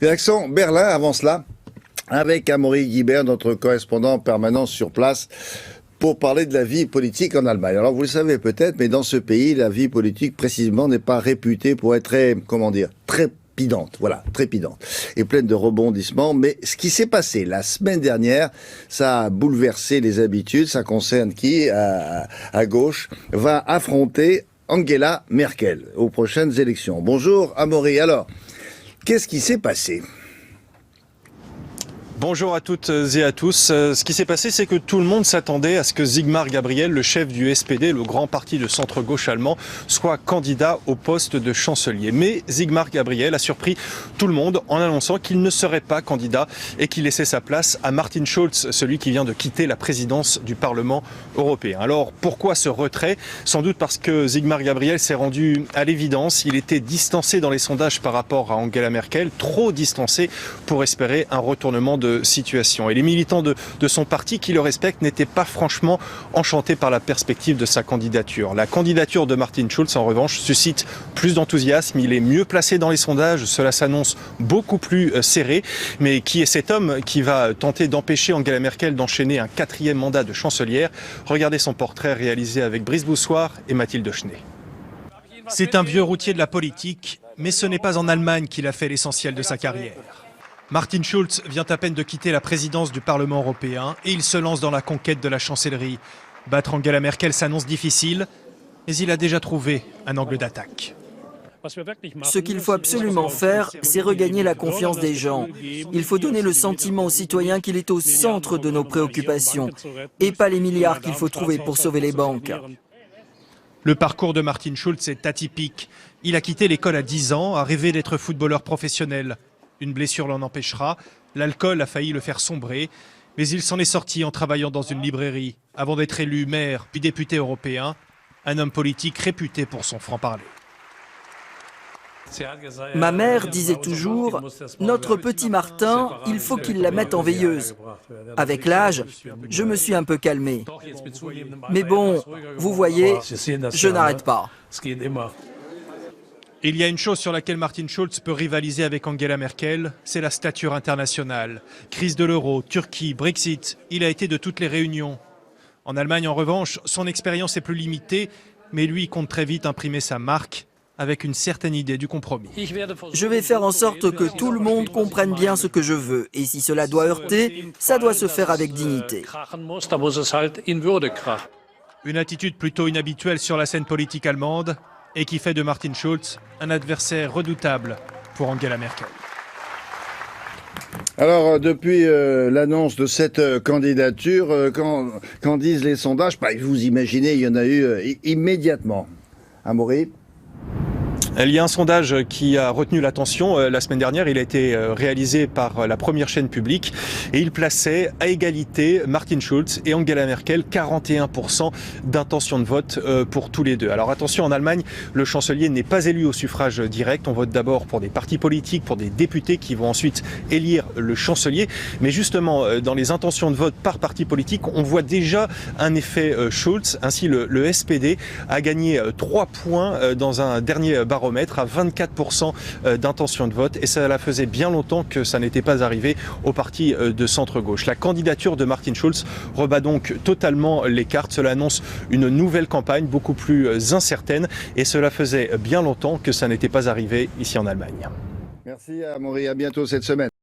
Direction Berlin, avant cela, avec Amaury Guibert, notre correspondant permanent sur place, pour parler de la vie politique en Allemagne. Alors vous le savez peut-être, mais dans ce pays, la vie politique précisément n'est pas réputée pour être très, trépidante, voilà, trépidante, et pleine de rebondissements. Mais ce qui s'est passé la semaine dernière, ça a bouleversé les habitudes. Ça concerne qui, à gauche, va affronter Angela Merkel aux prochaines élections. Bonjour Amaury. Alors, qu'est-ce qui s'est passé ? Bonjour à toutes et à tous. Ce qui s'est passé, c'est que tout le monde s'attendait à ce que Sigmar Gabriel, le chef du SPD, le grand parti de centre-gauche allemand, soit candidat au poste de chancelier. Mais Sigmar Gabriel a surpris tout le monde en annonçant qu'il ne serait pas candidat et qu'il laissait sa place à Martin Schulz, celui qui vient de quitter la présidence du Parlement européen. Alors pourquoi ce retrait ? Sans doute parce que Sigmar Gabriel s'est rendu à l'évidence. Il était distancé dans les sondages par rapport à Angela Merkel, trop distancé pour espérer un retournement de situation. Et les militants de son parti, qui le respectent, n'étaient pas franchement enchantés par la perspective de sa candidature. La candidature de Martin Schulz, en revanche, suscite plus d'enthousiasme. Il est mieux placé dans les sondages, cela s'annonce beaucoup plus serré. Mais qui est cet homme qui va tenter d'empêcher Angela Merkel d'enchaîner un 4e mandat de chancelière ? Regardez son portrait réalisé avec Brice Boussoir et Mathilde Schnee. C'est un vieux routier de la politique, mais ce n'est pas en Allemagne qu'il a fait l'essentiel de sa carrière. Martin Schulz vient à peine de quitter la présidence du Parlement européen et il se lance dans la conquête de la chancellerie. Battre Angela Merkel s'annonce difficile, mais il a déjà trouvé un angle d'attaque. Ce qu'il faut absolument faire, c'est regagner la confiance des gens. Il faut donner le sentiment aux citoyens qu'il est au centre de nos préoccupations et pas les milliards qu'il faut trouver pour sauver les banques. Le parcours de Martin Schulz est atypique. Il a quitté l'école à 10 ans, a rêvé d'être footballeur professionnel. Une blessure l'en empêchera, l'alcool a failli le faire sombrer, mais il s'en est sorti en travaillant dans une librairie, avant d'être élu maire puis député européen, un homme politique réputé pour son franc-parler. Ma mère disait toujours, notre petit Martin, il faut qu'il la mette en veilleuse. Avec l'âge, je me suis un peu calmé. Mais bon, vous voyez, je n'arrête pas. Il y a une chose sur laquelle Martin Schulz peut rivaliser avec Angela Merkel, c'est la stature internationale. Crise de l'euro, Turquie, Brexit, il a été de toutes les réunions. En Allemagne, en revanche, son expérience est plus limitée, mais lui compte très vite imprimer sa marque avec une certaine idée du compromis. Je vais faire en sorte que tout le monde comprenne bien ce que je veux. Et si cela doit heurter, ça doit se faire avec dignité. Une attitude plutôt inhabituelle sur la scène politique allemande et qui fait de Martin Schulz un adversaire redoutable pour Angela Merkel. Alors, depuis l'annonce de cette candidature, qu'en disent les sondages ? Vous imaginez, il y en a eu immédiatement. Amaury ? Il y a un sondage qui a retenu l'attention la semaine dernière. Il a été réalisé par la première chaîne publique et il plaçait à égalité Martin Schulz et Angela Merkel, 41% d'intention de vote pour tous les deux. Alors attention, en Allemagne, le chancelier n'est pas élu au suffrage direct. On vote d'abord pour des partis politiques, pour des députés qui vont ensuite élire le chancelier. Mais justement, dans les intentions de vote par parti politique, on voit déjà un effet Schulz. Ainsi, le SPD a gagné 3 points dans un dernier baromètre à 24% d'intention de vote et cela faisait bien longtemps que ça n'était pas arrivé au parti de centre-gauche. La candidature de Martin Schulz rebat donc totalement les cartes. Cela annonce une nouvelle campagne beaucoup plus incertaine et cela faisait bien longtemps que ça n'était pas arrivé ici en Allemagne. Merci Amaury, à bientôt cette semaine.